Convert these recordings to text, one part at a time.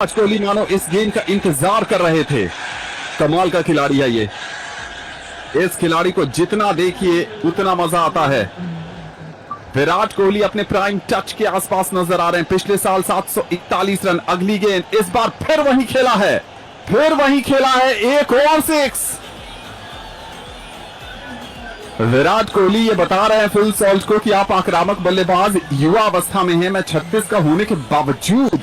विराट कोहली मानो इस गेंद का इंतजार कर रहे थे। कमाल का खिलाड़ी है ये। इस खिलाड़ी को जितना देखिए उतना मजा आता है। विराट कोहली अपने प्राइम टच के आसपास नजर आ रहे हैं। पिछले साल 741 रन। अगली गेंद, इस बार फिर वही खेला है, एक और 6। विराट कोहली ये बता रहे हैं फिल सॉल्ट को कि आप आक्रामक बल्लेबाज युवा अवस्था में हैं। मैं 36 का होने के बावजूद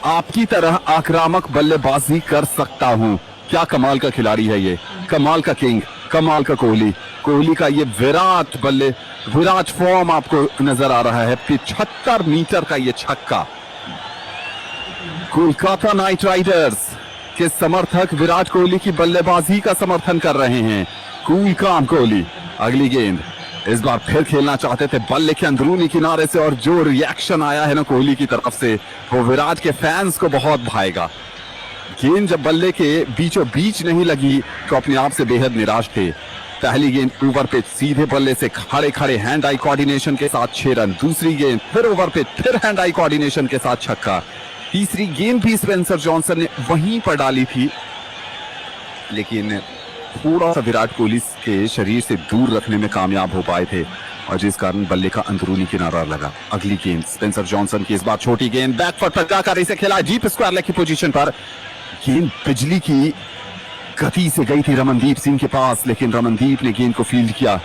आपकी तरह आक्रामक बल्लेबाजी कर सकता हूं। क्या कमाल का खिलाड़ी है ये, कमाल का किंग, कमाल का कोहली का ये विराट फॉर्म आपको नजर आ रहा है। 75 मीटर का ये छक्का। कोलकाता नाइट राइडर्स के समर्थक विराट कोहली की बल्लेबाजी का समर्थन कर रहे हैं। कूल काम कोहली। अगली गेंद, इस बार फिर खेलना चाहते थे बल्ले के अंदरूनी किनारे से, और जो रिएक्शन आया है ना कोहली की तरफ से, वो विराट के फैंस को बहुत भाएगा। गेंद जब बल्ले के बीचों बीच नहीं लगी तो अपने आप से बेहद निराश थे। पहली गेंद ओवर पे सीधे बल्ले से खड़े हैंड आई कोऑर्डिनेशन के साथ 6 रन। दूसरी गेंद फिर ओवर पे, फिर हैंड आई कोऑर्डिनेशन के साथ छक्का। तीसरी गेंद भी स्पेंसर जॉनसन ने वहीं पर डाली थी, लेकिन थोड़ा सा विराट कोहली के शरीर से दूर रखने में कामयाब हो पाए थे, और जिस कारण बल्ले का अंदरूनी किनारा लगा। अगली गेंद स्पेंसर जॉनसन की, इस बार छोटी गेंद बैकफुट पर जाकर इसे खेला डीप स्क्वायर लेग की पोजीशन पर। गेंद बिजली की गति से गई थी रमनदीप सिंह के पास, लेकिन रमनदीप ने गेंद को फील्ड किया।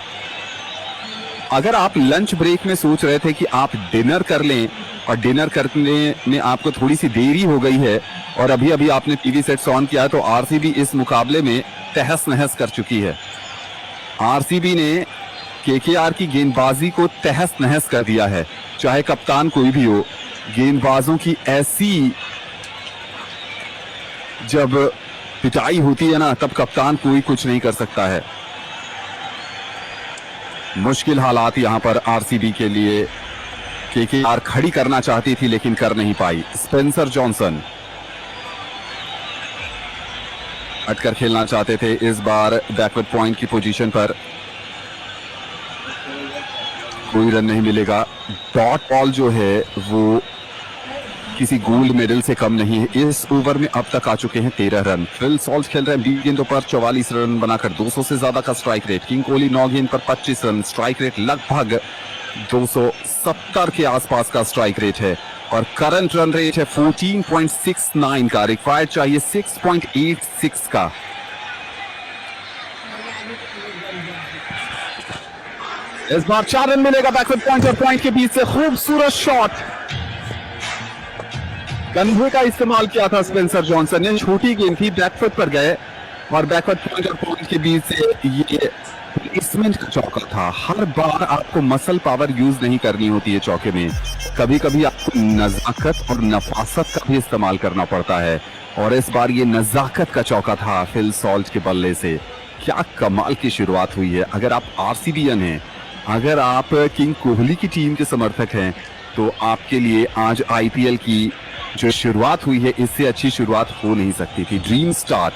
अगर आप लंच ब्रेक में सोच रहे थे कि आप डिनर कर लें, और डिनर करने में आपको थोड़ी सी देरी हो गई है, और अभी अभी आपने टीवी सेट्स ऑन किया, तो आरसीबी इस मुकाबले में तहस नहस कर चुकी है। आरसीबी ने केकेआर की गेंदबाजी को तहस नहस कर दिया है। चाहे कप्तान कोई भी हो, गेंदबाजों की ऐसी जब पिटाई होती है ना, तब कप्तान कोई कुछ नहीं कर सकता है। मुश्किल हालात यहां पर आरसीबी के लिए। केकेआर खड़ी करना चाहती थी लेकिन कर नहीं पाई। स्पेंसर जॉनसन हटकर खेलना चाहते थे, इस बार बैकवर्ड पॉइंट की पोजीशन पर। कोई रन नहीं मिलेगा। डॉट बॉल जो है वो किसी गोल्ड मेडल से कम नहीं है। इस ओवर में अब तक आ चुके हैं 13 रन। फिल सॉल्ट खेल रहे हैं 20 गेंदों पर 44 रन बनाकर 200 से ज्यादा का स्ट्राइक रेट। किंग कोहली 9 गेंद पर 25 रन, स्ट्राइक रेट लगभग 270 के आसपास का स्ट्राइक रेट है, और करंट रन रेट है 14.69 का। रिक्वायर्ड चाहिए 6.86 का। इस बार 4 रन मिलेगा बैकवर्ड पॉइंट और पॉइंट के बीच से। खूबसूरत शॉट, कंधे का इस्तेमाल किया था स्पेंसर जॉनसन ने। छोटी गेंद थी, बैकफुट पर गए, और बैकवर्ड पॉइंट और पॉइंट के बीच से ये प्लेसमेंट का चौका था। हर बार आपको मसल पावर यूज नहीं करनी होती है चौके में, कभी कभी आपको नजाकत और नफासत का भी इस्तेमाल करना पड़ता है, और इस बार ये नजाकत का चौका था फिल सॉल्ट के बल्ले से। क्या कमाल की शुरुआत हुई है। अगर आप आरसीबीएन हैं, अगर आप किंग कोहली की टीम के समर्थक हैं, तो आपके लिए आज आईपीएल की जो शुरुआत हुई है, इससे अच्छी शुरुआत हो नहीं सकती थी। Dream start.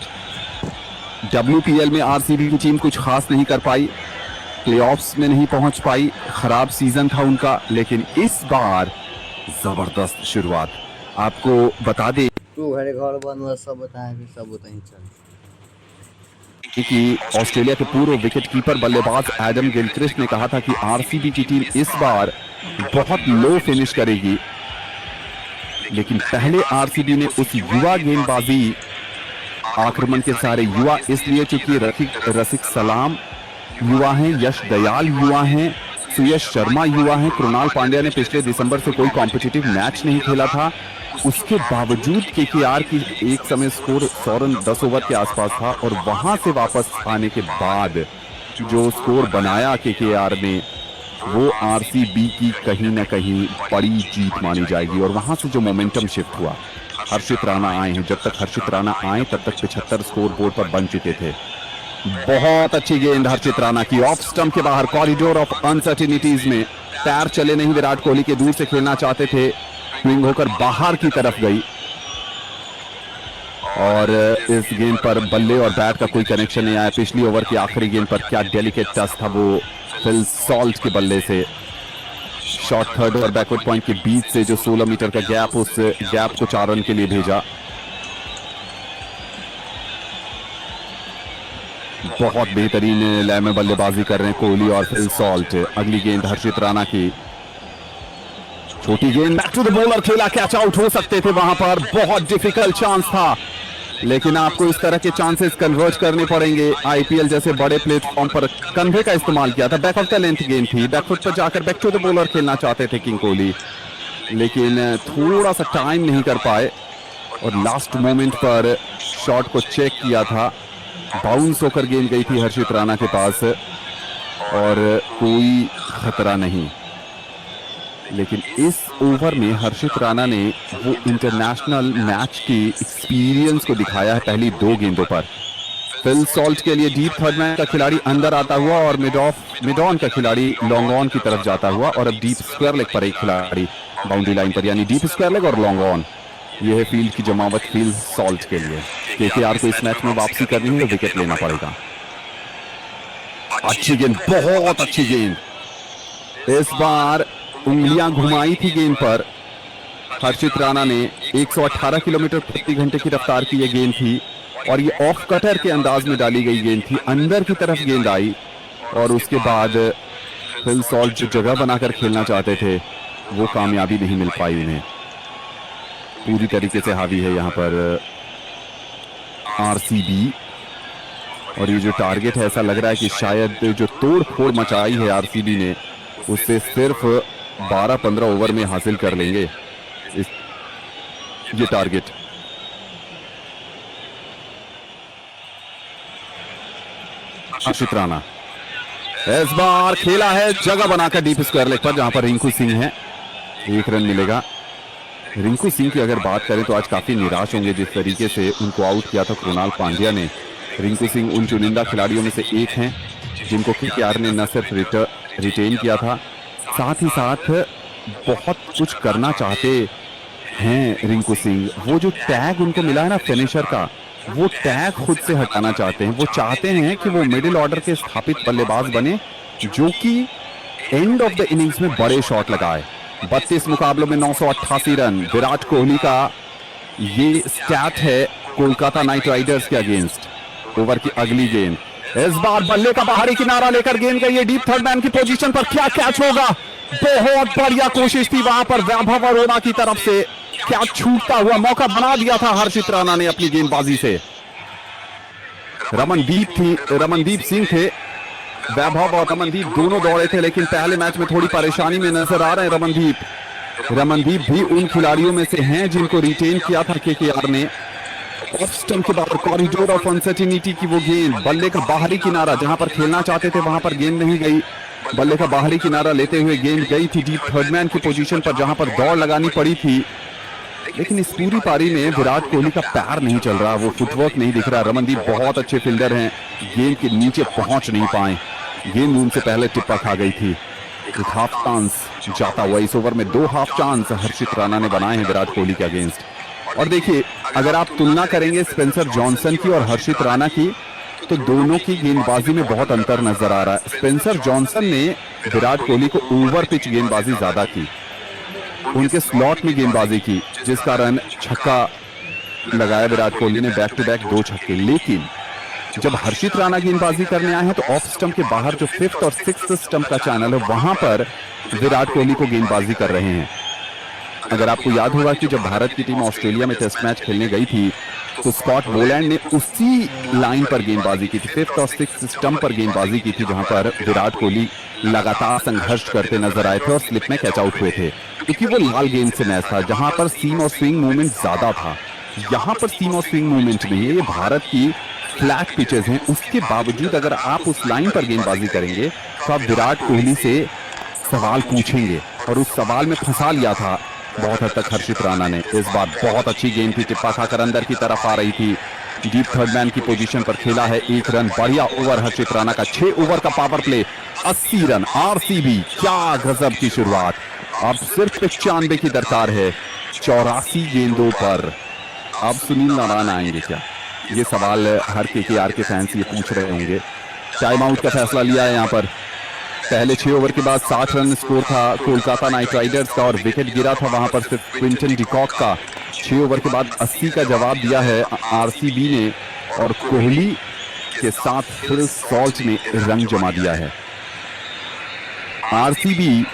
डब्ल्यूपीएल में आरसीबी की टीम कुछ खास नहीं कर पाई, प्लेऑफ्स में नहीं पहुंच पाई, खराब सीजन था उनका, लेकिन इस बार जबरदस्त शुरुआत। आपको बता दें घर बंद सब बताएं, सब बताएं कि ऑस्ट्रेलिया के पूर्व विकेटकीपर बल्लेबाज एडम गिलक्रिस्ट ने कहा था कि आरसीबी की टीम इस बार बहुत लो फिनिश करेगी, लेकिन पहले आरसीबी ने उस युवा गेंदबाजी आक्रमण के सारे युवा इसलिए चूंकि रसिक सलाम युवा हैं, यश दयाल युवा हैं, सुयश शर्मा युवा हैं, कृणाल पांड्या ने पिछले दिसंबर से कोई कॉम्पिटिटिव मैच नहीं खेला था, उसके बावजूद केकेआर की एक समय स्कोर 100 रन 10 ओवर के आसपास था, और वहां से वापस आने के बाद जो स्कोर बनाया केकेआर ने, वो आरसीबी की कहीं ना कहीं बड़ी जीत मानी जाएगी। और वहां से जो मोमेंटम शिफ्ट हुआ, हर्षित राणा आए हैं, जब तक हर्षित राणा आए तब तक 75 स्कोर बोर्ड पर बन चुके थे। बहुत अच्छी गेंद हर्षित राणा की, ऑफ स्टंप के बाहर, कॉरिडोर ऑफ अनसर्टेनिटीज में। पैर चले नहीं विराट कोहली के, दूर से खेलना चाहते थे, स्विंग होकर बाहर की तरफ गई, और इस गेंद पर बल्ले और बैट का कोई कनेक्शन नहीं आया। पिछली ओवर की आखिरी गेंद पर क्या डेलिकेट टच था वो फिल सॉल्ट के बल्ले से। शॉर्ट थर्ड और बैकवर्ड पॉइंट के बीच से जो 16 मीटर का गैप, उस गैप को 4 रन के लिए भेजा। बहुत बेहतरीन लय में बल्लेबाजी कर रहे हैं कोहली और फिल सॉल्ट। अगली गेंद हर्षित राणा की, छोटी गेंद, बैक टू द बॉलर, खेला, कैच आउट हो सकते थे वहां पर, बहुत डिफिकल्ट चांस था, लेकिन आपको इस तरह के चांसेस कन्वर्ट करने पड़ेंगे। आईपीएल जैसे बड़े प्लेटफॉर्म पर कंधे का इस्तेमाल किया था, बैक ऑफ द लेंथ गेंद थी, बैकफुट पर जाकर बैक टू द बॉलर खेलना चाहते थे किंग कोहली, लेकिन थोड़ा सा टाइम नहीं कर पाए और लास्ट मोमेंट पर शॉट को चेक किया था, बाउंस होकर गेंद गई थी हर्षित राणा के पास और कोई खतरा नहीं। लेकिन इस ओवर में हर्षित राणा ने वो इंटरनेशनल मैच की एक्सपीरियंस को दिखाया है पहली 2 गेंदों पर। फिल सॉल्ट के लिए डीप थर्ड मैन का खिलाड़ी अंदर आता हुआ और मिड ऑन का खिलाड़ी लॉन्ग ऑन की तरफ जाता हुआ, और अब डीप स्क्वायर लेग पर एक खिलाड़ी बाउंड्री लाइन पर, यानी डीप स्क्वायर लेग और लॉन्ग ऑन। यह है फील्ड की जमावट फिल सॉल्ट के लिए। केकेआर को इस मैच में वापसी करनी है तो विकेट लेना पड़ेगा। अच्छी गेंद, बहुत अच्छी गेंद, इस बार उंगलियां घुमाई थी गेंद पर हर्षित राणा ने। 118 किलोमीटर प्रति घंटे की रफ्तार की यह गेंद थी और ये ऑफ कटर के अंदाज में डाली गई गेंद थी, अंदर की तरफ गेंद आई और उसके बाद फिल सॉल्ट जो जगह बनाकर खेलना चाहते थे वो कामयाबी नहीं मिल पाई उन्हें। पूरी तरीके से हावी है यहाँ पर आरसीबी, और ये जो टारगेट है ऐसा लग रहा है कि शायद जो तोड़ फोड़ मचाई है आरसीबी ने उससे सिर्फ 12-15 ओवर में हासिल कर लेंगे ये टारगेट। हर्षित राणा इस बार खेला है जगह बनाकर डीप स्क्वायर लेग पर, जहां पर रिंकू सिंह है, 1 रन मिलेगा। रिंकू सिंह की अगर बात करें तो आज काफी निराश होंगे जिस तरीके से उनको आउट किया था कृणाल पांड्या ने। रिंकू सिंह उन चुनिंदा खिलाड़ियों में से एक हैं जिनको केकेआर ने न सिर्फ रिटेन किया था, साथ ही साथ बहुत कुछ करना चाहते हैं रिंकू सिंह। वो जो टैग उनको मिला है ना फिनिशर का, वो टैग खुद से हटाना चाहते हैं। वो चाहते हैं कि वो मिडिल ऑर्डर के स्थापित बल्लेबाज बने जो कि एंड ऑफ द इनिंग्स में बड़े शॉट लगाए। 32 मुकाबलों में 988 रन विराट कोहली का ये स्टैट है कोलकाता नाइट राइडर्स के अगेंस्ट। ओवर की अगली गेंद, इस बार बल्ले का बाहरी किनारा लेकर गेंद गई है डीप थर्ड मैन की पोजीशन पर, क्या कैच होगा, बहुत बढ़िया कोशिश थी वहां पर वैभव अरोड़ा की तरफ से, क्या छूटता हुआ मौका बना दिया था हर्षित राणा ने अपनी गेंदबाजी से। रमनदीप सिंह थे, वैभव और रमनदीप दोनों दौड़े थे, लेकिन पहले मैच में थोड़ी परेशानी में नजर आ रहे हैं रमनदीप भी उन खिलाड़ियों में से हैं जिनको रिटेन किया था केकेआर ने। ऑफ स्टंप के बाहर कॉरिडोर ऑफ अनसर्टेनिटी की वो गेंद, बल्ले का बाहरी किनारा, जहां पर खेलना चाहते थे वहां पर गेंद नहीं गई, बल्ले का बाहरी किनारा लेते हुए गेंद गई थी डीप थर्ड मैन की पोजीशन पर जहां पर दौड़ लगानी पड़ी थी। लेकिन इस पूरी पारी में विराट कोहली का पैर नहीं चल रहा, वो फुटवर्क नहीं दिख रहा। रमनदीप बहुत अच्छे फील्डर हैं, गेंद के नीचे पहुंच नहीं पाए, गेंद उनसे पहले टिप्पा खा गई थी। एक हाफ चांस जाता हुआ इस ओवर में 2 हाफ चांस हर्षित राणा ने बनाए हैं विराट कोहली के अगेंस्ट। और देखिए अगर आप तुलना करेंगे स्पेंसर जॉनसन की और हर्षित राणा की तो दोनों की गेंदबाजी में बहुत अंतर नजर आ रहा है। स्पेंसर जॉनसन ने विराट कोहली को ओवर पिच गेंदबाजी ज्यादा की, उनके स्लॉट में गेंदबाजी की, जिस कारण छक्का लगाया विराट कोहली ने, बैक टू बैक 2 छक्के। लेकिन जब हर्षित राणा गेंदबाजी करने आए हैं तो ऑफ स्टंप के बाहर जो 5th और 6th स्टंप का चैनल है वहां पर विराट कोहली को गेंदबाजी कर रहे हैं। अगर आपको याद होगा कि जब भारत की टीम ऑस्ट्रेलिया में टेस्ट मैच खेलने गई थी तो स्कॉट बोलैंड ने उसी लाइन पर गेंदबाजी की थी, 5th और 6th स्टंप पर गेंदबाजी की थी, जहां पर विराट कोहली लगातार संघर्ष करते नजर आए थे और स्लिप में कैच आउट हुए थे, क्योंकि वो लाल गेंद से मैच था जहां पर सीम और स्विंग मूवमेंट ज्यादा था। यहां पर सीम और स्विंग मूवमेंट नहीं है, ये भारत की फ्लैट पिचेस हैं, उसके बावजूद अगर आप उस लाइन पर गेंदबाजी करेंगे तो आप विराट कोहली से सवाल पूछेंगे, और उस सवाल में फंसा लिया था बहुत हद तक हर्षित राणा ने। इस बार बहुत अच्छी गेंद थी, टिप्पा खाकर अंदर की तरफ आ रही थी, डीप थर्ड मैन की पोजीशन पर खेला है, 1 रन, बढ़िया ओवर हर्षित राणा का। 6 ओवर का पावर प्ले, 80 रन आरसीबी, क्या गजब की शुरुआत। अब सिर्फ 95 की दरकार है 84 गेंदों पर। अब सुनील नारायण आएंगे क्या, ये सवाल हर केकेआर के फैंस ये पूछ रहे होंगे। टाइम आउट का फैसला लिया है यहाँ पर। पहले 6 ओवर के बाद 60 रन स्कोर था कोलकाता नाइट राइडर्स का और विकेट गिरा था वहां पर सिर्फ क्विंटन डिकॉक का। 6 ओवर के बाद 80 का जवाब दिया है आरसीबी ने, और कोहली के साथ फिल सॉल्ट ने रंग जमा दिया है। आरसीबी